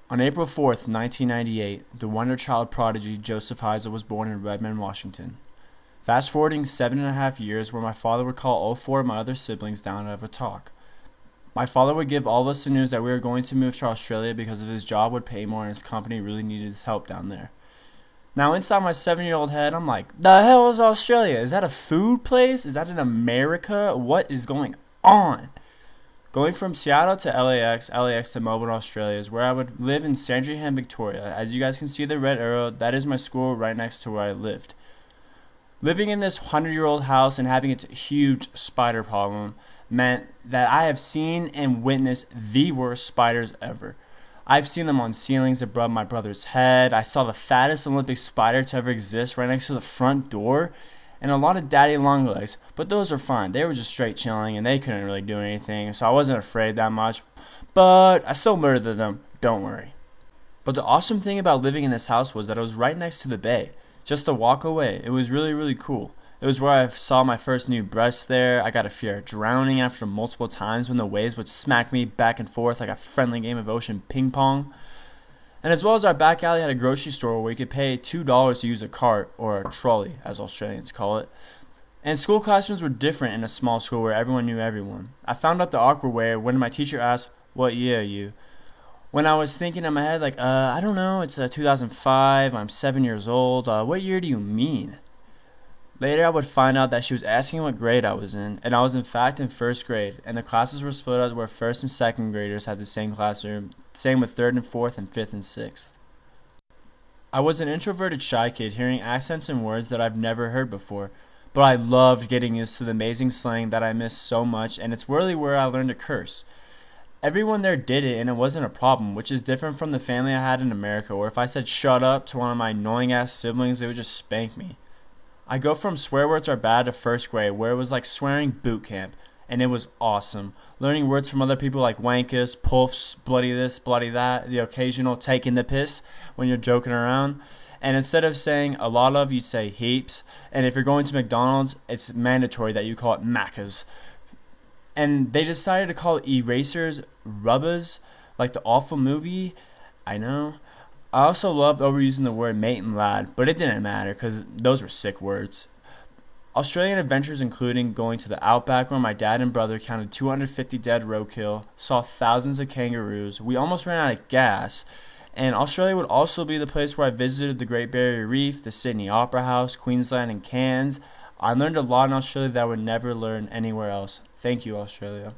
On April 4th, 1998, the wonder child prodigy Joseph Heisel was born in Redmond, Washington. Fast forwarding 7.5 years, where my father would call all four of my other siblings down to have a talk. My father would give all of us the news that we were going to move to Australia because of his job would pay more and his company really needed his help down there. Now, inside my 7-year-old head, I'm like, the hell is Australia? Is that a food place? Is that in America? What is going on? Going from Seattle to LAX to Melbourne, Australia is where I would live in Sandringham, Victoria. As you guys can see the red arrow, that is my school right next to where I lived. Living in this 100-year-old house and having its huge spider problem meant that I have seen and witnessed the worst spiders ever. I've seen them on ceilings above my brother's head. I saw the fattest Olympic spider to ever exist right next to the front door, and a lot of daddy long legs, but those were fine. They were just straight chilling and they couldn't really do anything, so I wasn't afraid that much, but I still murdered them, don't worry. But the awesome thing about living in this house was that it was right next to the bay, just a walk away. It was really, really cool. It was where I saw my first new breasts there. I got a fear of drowning after multiple times when the waves would smack me back and forth like a friendly game of ocean ping pong. And as well as our back alley had a grocery store where you could pay $2 to use a cart, or a trolley as Australians call it. And school classrooms were different in a small school where everyone knew everyone. I found out the awkward way when my teacher asked, "What year are you?" When I was thinking in my head like, I don't know, it's 2005, I'm 7 years old, what year do you mean? Later I would find out that she was asking what grade I was in, and I was in fact in first grade, and the classes were split up where first and second graders had the same classroom, same with third and fourth and fifth and sixth. I was an introverted shy kid hearing accents and words that I've never heard before, but I loved getting used to the amazing slang that I missed so much, and it's really where I learned to curse. Everyone there did it and it wasn't a problem, which is different from the family I had in America, where if I said shut up to one of my annoying ass siblings, they would just spank me. I go from swear words are bad to first grade, where it was like swearing boot camp, and it was awesome. Learning words from other people like wankus, puffs, bloody this, bloody that, the occasional taking the piss when you're joking around. And instead of saying a lot of, you'd say heaps. And if you're going to McDonald's, it's mandatory that you call it Maccas. And they decided to call erasers rubbers, like the awful movie. I know. I also loved overusing the word mate and lad, but it didn't matter because those were sick words. Australian adventures including going to the outback where my dad and brother counted 250 dead roadkill, saw thousands of kangaroos, we almost ran out of gas, and Australia would also be the place where I visited the Great Barrier Reef, the Sydney Opera House, Queensland, and Cairns. I learned a lot in Australia that I would never learn anywhere else. Thank you, Australia.